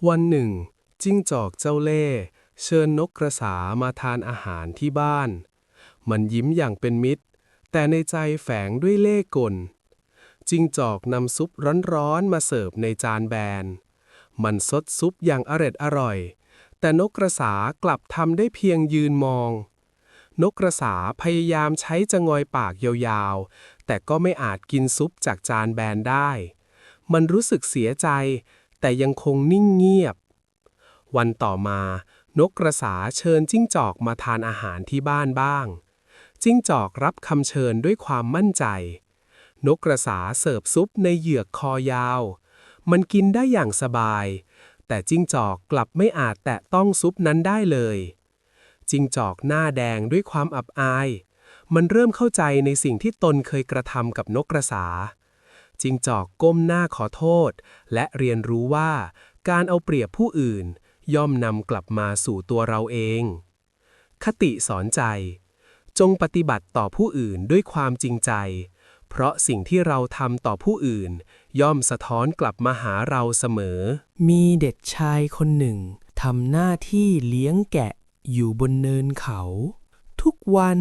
วันหนึ่งจิ้งจอกเจ้าเล่ห์เชิญนกกระสามาทานอาหารที่บ้านมันยิ้มอย่างเป็นมิตรแต่ในใจแฝงด้วยเล่ห์กลจิ้งจอกนำซุปร้อนๆมาเสิร์ฟในจานแบนมันซดซุปอย่างอร่อยแต่นกกระสากลับทำได้เพียงยืนมองนกกระสาพยายามใช้จะงอยปากยาวๆแต่ก็ไม่อาจกินซุปจากจานแบนได้มันรู้สึกเสียใจแต่ยังคงนิ่งเงียบวันต่อมานกกระสาเชิญจิ้งจอกมาทานอาหารที่บ้านบ้างจิ้งจอกรับคำเชิญด้วยความมั่นใจนกกระสาเสิร์ฟซุปในเหยือกคอยาวมันกินได้อย่างสบายแต่จิ้งจอกกลับไม่อาจแตะต้องซุปนั้นได้เลยจิ้งจอกหน้าแดงด้วยความอับอายมันเริ่มเข้าใจในสิ่งที่ตนเคยกระทำกับนกกระสาจิ้งจอกก้มหน้าขอโทษและเรียนรู้ว่าการเอาเปรียบผู้อื่นย่อมนำกลับมาสู่ตัวเราเองคติสอนใจจงปฏิบัติต่อผู้อื่นด้วยความจริงใจเพราะสิ่งที่เราทำต่อผู้อื่นย่อมสะท้อนกลับมาหาเราเสมอมีเด็กชายคนหนึ่งทำหน้าที่เลี้ยงแกะอยู่บนเนินเขา ทุกวัน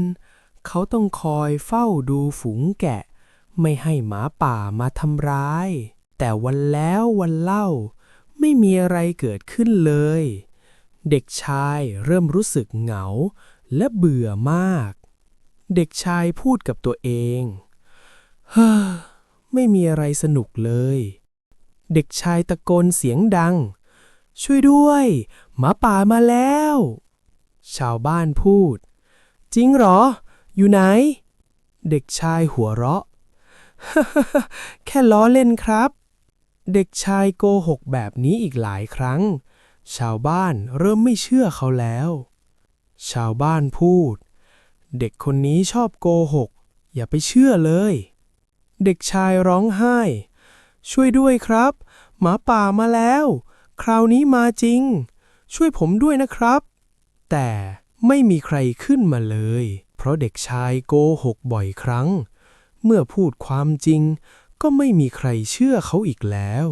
เขาต้องคอยเฝ้าดูฝูงแกะไม่ให้หมาป่ามาทำร้าย แต่วันแล้ววันเล่าไม่มีอะไรเกิดขึ้นเลย เด็กชายเริ่มรู้สึกเหงาและเบื่อมาก เด็กชายพูดกับตัวเองเฮ้อไม่มีอะไรสนุกเลย เด็กชายตะโกนเสียงดังช่วยด้วยหมาป่ามาแล้วชาวบ้านพูดจริงเหรออยู่ไหนเด็กชายหัวเราะ แค่ล้อเล่นครับเด็กชายโกหกแบบนี้อีกหลายครั้งชาวบ้านเริ่มไม่เชื่อเขาแล้วชาวบ้านพูดเด็กคนนี้ชอบโกหกอย่าไปเชื่อเลยเด็กชายร้องไห้ช่วยด้วยครับหมาป่ามาแล้วคราวนี้มาจริงช่วยผมด้วยนะครับแต่ไม่มีใครขึ้นมาเลยเพราะเด็กชายโกหกบ่อยครั้งเมื่อพูดความจริงก็ไม่มีใครเชื่อเขาอีกแล้ว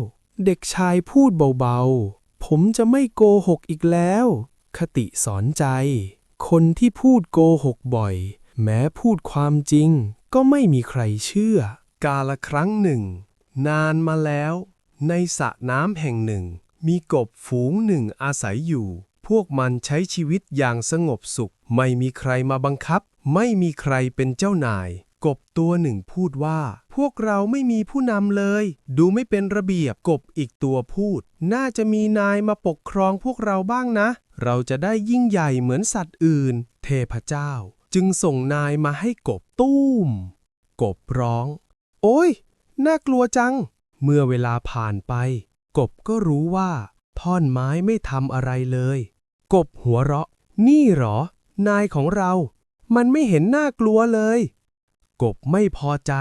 เด็กชายพูดเบาๆผมจะไม่โกหกอีกแล้วคติสอนใจคนที่พูดโกหกบ่อยแม้พูดความจริงก็ไม่มีใครเชื่อกาลครั้งหนึ่งนานมาแล้วในสระน้ำแห่งหนึ่งมีกบฝูงหนึ่งอาศัยอยู่พวกมันใช้ชีวิตอย่างสงบสุขไม่มีใครมาบังคับไม่มีใครเป็นเจ้านายกบตัวหนึ่งพูดว่าพวกเราไม่มีผู้นำเลยดูไม่เป็นระเบียบกบอีกตัวพูดน่าจะมีนายมาปกครองพวกเราบ้างนะเราจะได้ยิ่งใหญ่เหมือนสัตว์อื่นเทพเจ้าจึงส่งนายมาให้กบตู้มกบร้องโอ้ยน่ากลัวจังเมื่อเวลาผ่านไปกบก็รู้ว่าท่อนไม้ไม่ทำอะไรเลยกบหัวเราะนี่หรอนายของเรามันไม่เห็นน่ากลัวเลยกบไม่พอใจ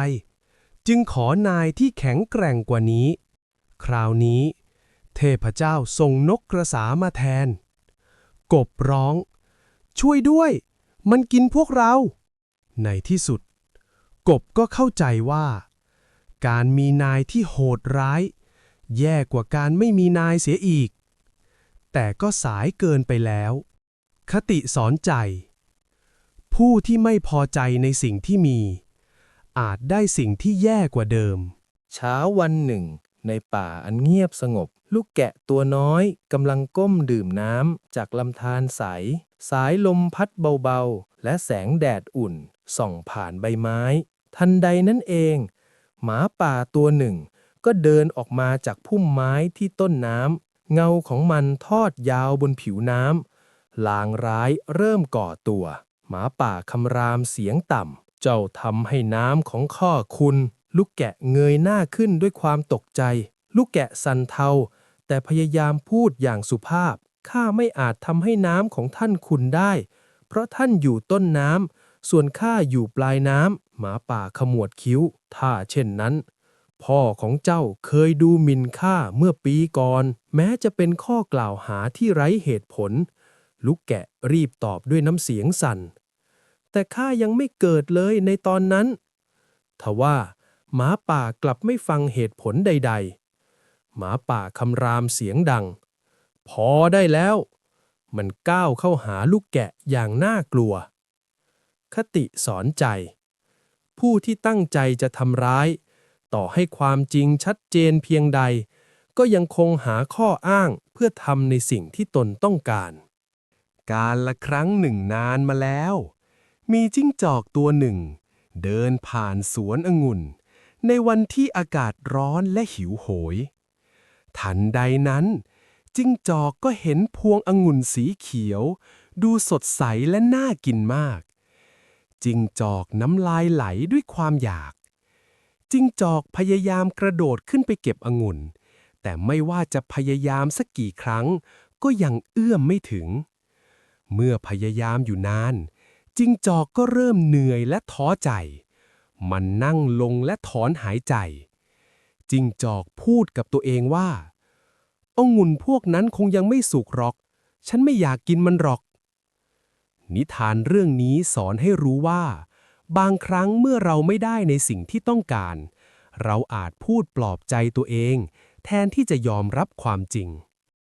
จึงขอนายที่แข็งแกร่งกว่านี้คราวนี้เทพเจ้าส่งนกกระสามาแทนกบร้องช่วยด้วยมันกินพวกเราในที่สุดกบก็เข้าใจว่าการมีนายที่โหดร้ายแย่กว่าการไม่มีนายเสียอีกแต่ก็สายเกินไปแล้วคติสอนใจผู้ที่ไม่พอใจในสิ่งที่มีอาจได้สิ่งที่แย่กว่าเดิมเช้าวันหนึ่งในป่าอันเงียบสงบลูกแกะตัวน้อยกำลังก้มดื่มน้ำจากลำธารใสสายลมพัดเบาๆและแสงแดดอุ่นส่องผ่านใบไม้ทันใดนั้นเองหมาป่าตัวหนึ่งก็เดินออกมาจากพุ่มไม้ที่ต้นน้ำเงาของมันทอดยาวบนผิวน้ำลางร้ายเริ่มก่อตัวหมาป่าคำรามเสียงต่ำเจ้าทำให้น้ำของข้อคุณลูกแกะเงยหน้าขึ้นด้วยความตกใจลูกแกะสั่นเทาแต่พยายามพูดอย่างสุภาพข้าไม่อาจทำให้น้ำของท่านขุ่นได้เพราะท่านอยู่ต้นน้ำส่วนข้าอยู่ปลายน้ำหมาป่าขมวดคิ้วถ้าเช่นนั้นพ่อของเจ้าเคยดูหมิ่นข้าเมื่อปีก่อนแม้จะเป็นข้อกล่าวหาที่ไร้เหตุผลลูกแกะรีบตอบด้วยน้ำเสียงสั่นแต่ข้ายังไม่เกิดเลยในตอนนั้นทว่าหมาป่ากลับไม่ฟังเหตุผลใดๆหมาป่าคำรามเสียงดัง พอได้แล้ว มันก้าวเข้าหาลูกแกะอย่างน่ากลัว คติสอนใจ ผู้ที่ตั้งใจจะทำร้าย ต่อให้ความจริงชัดเจนเพียงใด ก็ยังคงหาข้ออ้างเพื่อทำในสิ่งที่ตนต้องการ กาลละครั้งหนึ่งนานมาแล้ว มีจิ้งจอกตัวหนึ่ง เดินผ่านสวนองุ่น ในวันที่อากาศร้อนและหิวโหย ทันใดนั้น จิ้งจอกก็เห็นพวงองุ่นสีเขียว ดูสดใสและน่ากินมาก จิ้งจอกน้ำลายไหลด้วยความอยาก จิ้งจอกพยายามกระโดดขึ้นไปเก็บองุ่น แต่ไม่ว่าจะพยายามสักกี่ครั้ง ก็ยังเอื้อมไม่ถึง เมื่อพยายามอยู่นาน จิ้งจอกก็เริ่มเหนื่อยและท้อใจ มันนั่งลงและถอนหายใจ จิ้งจอกพูดกับตัวเองว่าองุ่นพวกนั้นคงยังไม่สุกหรอก ฉันไม่อยากกินมันหรอก นิทานเรื่องนี้สอนให้รู้ว่า บางครั้งเมื่อเราไม่ได้ในสิ่งที่ต้องการ เราอาจพูดปลอบใจตัวเอง แทนที่จะยอมรับความจริง